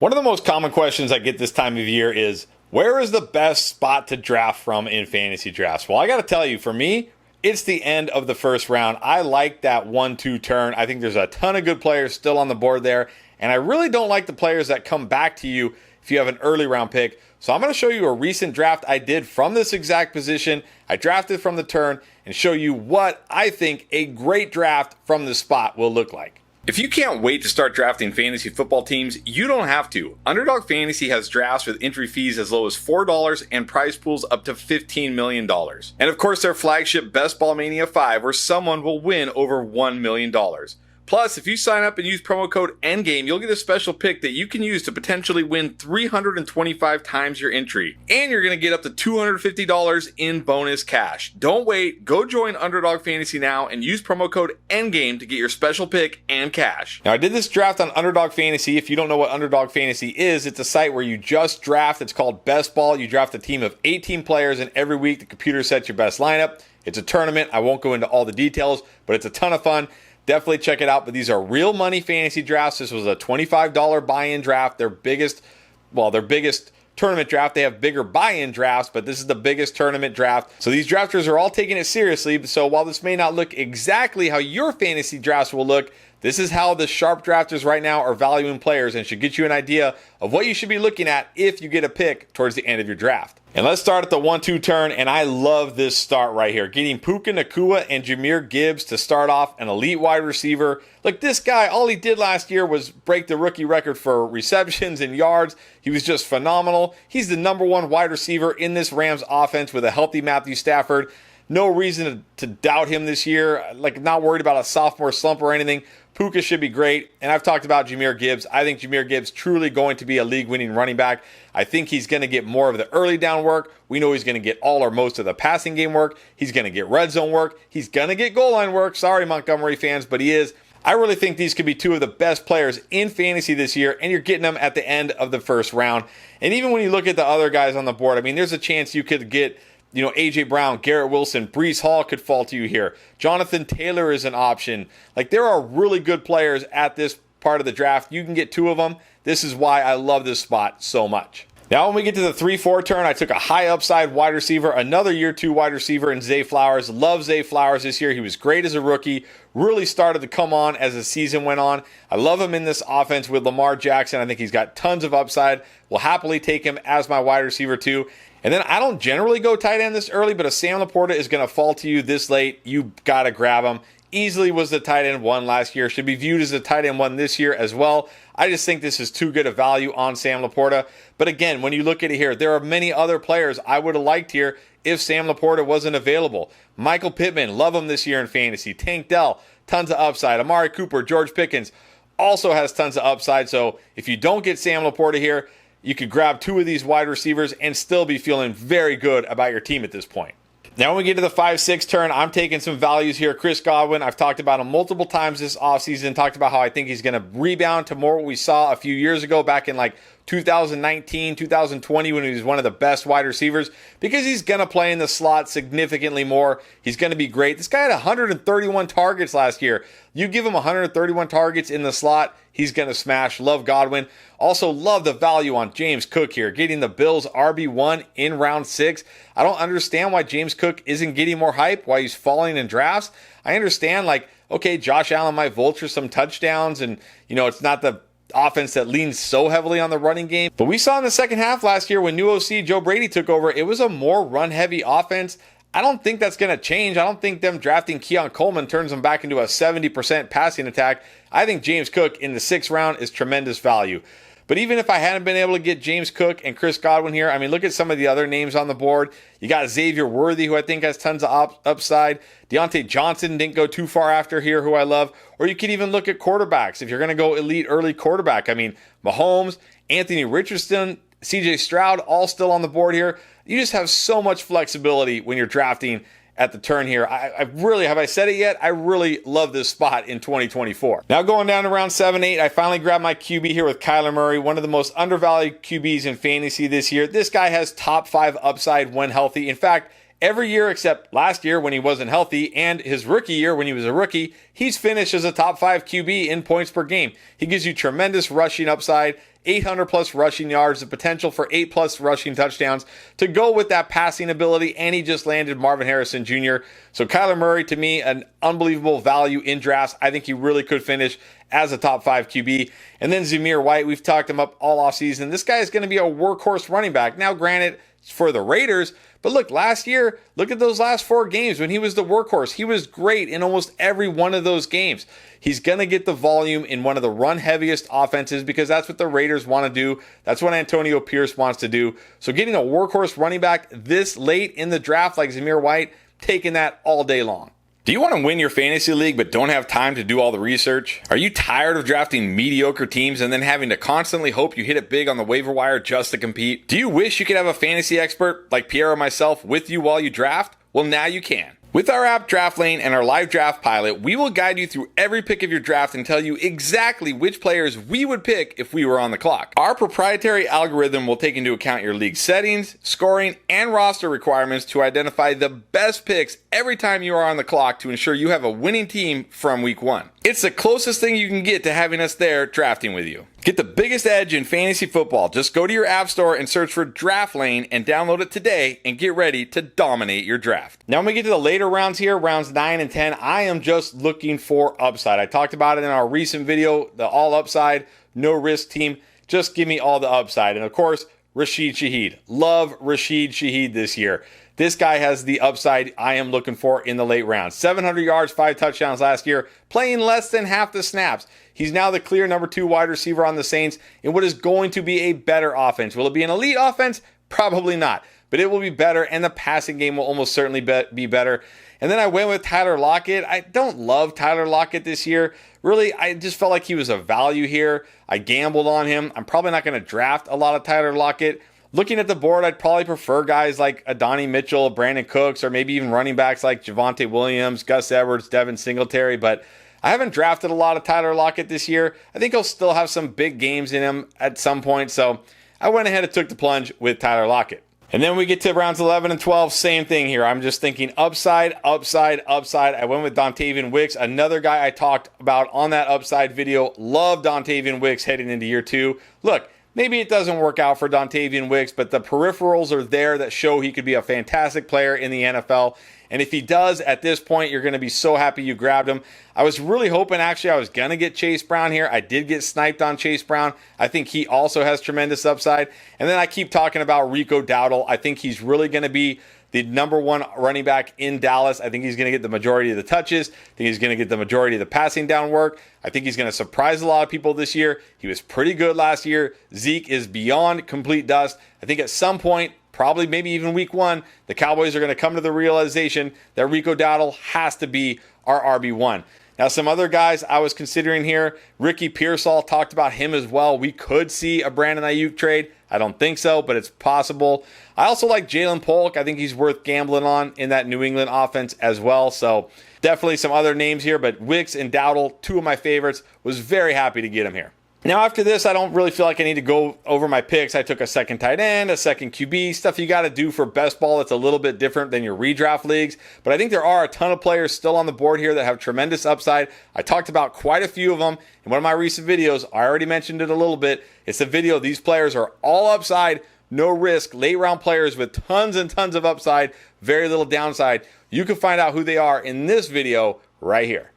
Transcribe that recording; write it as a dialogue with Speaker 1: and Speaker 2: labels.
Speaker 1: One of the most common questions I get this time of year is, where is the best spot to draft from in fantasy drafts? Well, I got to tell you, for me, it's the end of the first round. I like that 1-2 turn. I think there's a ton of good players still on the board there, and I really don't like the players that come back to you if you have an early round pick. So I'm going to show you a recent draft I did from this exact position. I drafted from the turn and show you what I think a great draft from this spot will look like. If you can't wait to start drafting fantasy football teams, you don't have to. Underdog Fantasy has drafts with entry fees as low as $4 and prize pools up to $15 million. And of course, their flagship Best Ball Mania 5, where someone will win over $1 million. Plus, if you sign up and use promo code ENDGAME, you'll get a special pick that you can use to potentially win 325 times your entry. And you're going to get up to $250 in bonus cash. Don't wait. Go join Underdog Fantasy now and use promo code ENDGAME to get your special pick and cash. Now, I did this draft on Underdog Fantasy. If you don't know what Underdog Fantasy is, it's a site where you just draft. It's called Best Ball. You draft a team of 18 players, and every week the computer sets your best lineup. It's a tournament. I won't go into all the details, but it's a ton of fun. Definitely check it out, but these are real money fantasy drafts. This was a $25 buy-in draft, their biggest tournament draft. They have bigger buy-in drafts, but this is the biggest tournament draft. So these drafters are all taking it seriously. So while this may not look exactly how your fantasy drafts will look, this is how the sharp drafters right now are valuing players and should get you an idea of what you should be looking at if you get a pick towards the end of your draft. And let's start at the 1-2 turn, and I love this start right here. Getting Puka, Nacua, and Jahmyr Gibbs to start off, an elite wide receiver. Look, this guy, all he did last year was break the rookie record for receptions and yards. He was just phenomenal. He's the number one wide receiver in this Rams offense with a healthy Matthew Stafford. No reason to doubt him this year. Like, not worried about a sophomore slump or anything. Puka should be great. And I've talked about Jahmyr Gibbs. I think Jahmyr Gibbs truly going to be a league-winning running back. I think he's going to get more of the early down work. We know he's going to get all or most of the passing game work. He's going to get red zone work. He's going to get goal line work. Sorry, Montgomery fans, but he is. I really think these could be two of the best players in fantasy this year, and you're getting them at the end of the first round. And even when you look at the other guys on the board, I mean, there's a chance you could get A.J. Brown, Garrett Wilson, Breece Hall could fall to you here. Jonathan Taylor is an option. Like, there are really good players at this part of the draft. You can get two of them. This is why I love this spot so much. Now, when we get to the 3-4 turn, I took a high upside wide receiver, another year 2 wide receiver in Zay Flowers. Love Zay Flowers this year. He was great as a rookie. Really started to come on as the season went on. I love him in this offense with Lamar Jackson. I think he's got tons of upside. Will happily take him as my wide receiver too. And then I don't generally go tight end this early, but if Sam Laporta is going to fall to you this late, you got to grab him. Easily was the tight end 1 last year. Should be viewed as the tight end 1 this year as well. I just think this is too good a value on Sam Laporta. But again, when you look at it here, there are many other players I would have liked here if Sam Laporta wasn't available. Michael Pittman, love him this year in fantasy. Tank Dell, tons of upside. Amari Cooper, George Pickens also has tons of upside. So if you don't get Sam Laporta here, you could grab 2 of these wide receivers and still be feeling very good about your team at this point. Now, when we get to the 5-6 turn, I'm taking some values here. Chris Godwin, I've talked about him multiple times this offseason, talked about how I think he's going to rebound to more what we saw a few years ago back in like 2019, 2020 when he was one of the best wide receivers because he's going to play in the slot significantly more. He's going to be great. This guy had 131 targets last year. You give him 131 targets in the slot, he's going to smash. Love Godwin. Also love the value on James Cook here, getting the Bills RB1 in round 6. I don't understand why James Cook isn't getting more hype, why he's falling in drafts. I understand, like, okay, Josh Allen might vulture some touchdowns, and, it's not the offense that leans so heavily on the running game. But we saw in the second half last year when new OC Joe Brady took over, it was a more run-heavy offense. I don't think that's going to change. I don't think them drafting Keon Coleman turns them back into a 70% passing attack. I think James Cook in the 6th round is tremendous value. But even if I hadn't been able to get James Cook and Chris Godwin here, I mean, look at some of the other names on the board. You got Xavier Worthy, who I think has tons of upside. Deontay Johnson didn't go too far after here, who I love. Or you could even look at quarterbacks. If you're going to go elite early quarterback, I mean, Mahomes, Anthony Richardson, CJ Stroud, all still on the board here. You just have so much flexibility when you're drafting at the turn here. Have I said it yet? I really love this spot in 2024. Now going down to round 7-8, I finally grabbed my QB here with Kyler Murray, one of the most undervalued QBs in fantasy this year. This guy has top 5 upside when healthy. In fact, Every year except last year when he wasn't healthy and his rookie year when he was a rookie, he's finished as a top 5 QB in points per game. He gives you tremendous rushing upside, 800 plus rushing yards, the potential for 8 plus rushing touchdowns to go with that passing ability, and he just landed Marvin Harrison Jr. So Kyler Murray, to me, an unbelievable value in drafts. I think he really could finish as a top 5 QB. And then Zamir White, we've talked him up all offseason. This guy is going to be a workhorse running back. Now, granted, it's for the Raiders, but look, last year, look at those last 4 games when he was the workhorse. He was great in almost every one of those games. He's going to get the volume in one of the run-heaviest offenses because that's what the Raiders want to do. That's what Antonio Pierce wants to do. So getting a workhorse running back this late in the draft like Zamir White, taking that all day long. Do you want to win your fantasy league but don't have time to do all the research? Are you tired of drafting mediocre teams and then having to constantly hope you hit it big on the waiver wire just to compete? Do you wish you could have a fantasy expert like Pierre or myself with you while you draft? Well, now you can. With our app Draft Lane and our live draft pilot, we will guide you through every pick of your draft and tell you exactly which players we would pick if we were on the clock. Our proprietary algorithm will take into account your league settings, scoring, and roster requirements to identify the best picks every time you are on the clock to ensure you have a winning team from week 1. It's the closest thing you can get to having us there drafting with you. Get the biggest edge in fantasy football. Just go to your app store and search for Draft Lane and download it today and get ready to dominate your draft. Now when we get to the later rounds here, rounds 9 and 10, I am just looking for upside. I talked about it in our recent video, the all upside, no risk team. Just give me all the upside. And of course, Rashid Shaheed. Love Rashid Shaheed this year. This guy has the upside I am looking for in the late rounds. 700 yards, 5 touchdowns last year, playing less than half the snaps. He's now the clear number 2 wide receiver on the Saints in what is going to be a better offense. Will it be an elite offense? Probably not, but it will be better, and the passing game will almost certainly be better. And then I went with Tyler Lockett. I don't love Tyler Lockett this year. Really, I just felt like he was a value here. I gambled on him. I'm probably not going to draft a lot of Tyler Lockett. Looking at the board, I'd probably prefer guys like Adonai Mitchell, Brandon Cooks, or maybe even running backs like Javonte Williams, Gus Edwards, Devin Singletary, but I haven't drafted a lot of Tyler Lockett this year. I think he'll still have some big games in him at some point, so I went ahead and took the plunge with Tyler Lockett. And then we get to rounds 11 and 12, same thing here. I'm just thinking upside, upside, upside. I went with Dontavian Wicks, another guy I talked about on that upside video. Love Dontavian Wicks heading into year 2. Look, maybe it doesn't work out for Dontavian Wicks, but the peripherals are there that show he could be a fantastic player in the NFL. And if he does, at this point, you're going to be so happy you grabbed him. I was really hoping, actually, I was going to get Chase Brown here. I did get sniped on Chase Brown. I think he also has tremendous upside. And then I keep talking about Rico Dowdle. I think he's really going to be the number 1 running back in Dallas. I think he's going to get the majority of the touches. I think he's going to get the majority of the passing down work. I think he's going to surprise a lot of people this year. He was pretty good last year. Zeke is beyond complete dust. I think at some point, probably maybe even week 1, the Cowboys are going to come to the realization that Rico Dowdle has to be our RB1. Now, some other guys I was considering here, Ricky Pearsall, talked about him as well. We could see a Brandon Ayuk trade. I don't think so, but it's possible. I also like Jalen Polk. I think he's worth gambling on in that New England offense as well. So definitely some other names here, but Wicks and Dowdle, 2 of my favorites. Was very happy to get him here. Now, after this, I don't really feel like I need to go over my picks. I took a second tight end, a second QB, stuff you got to do for best ball that's a little bit different than your redraft leagues. But I think there are a ton of players still on the board here that have tremendous upside. I talked about quite a few of them in one of my recent videos. I already mentioned it a little bit. It's a video. These players are all upside, no risk, late round players with tons and tons of upside, very little downside. You can find out who they are in this video right here.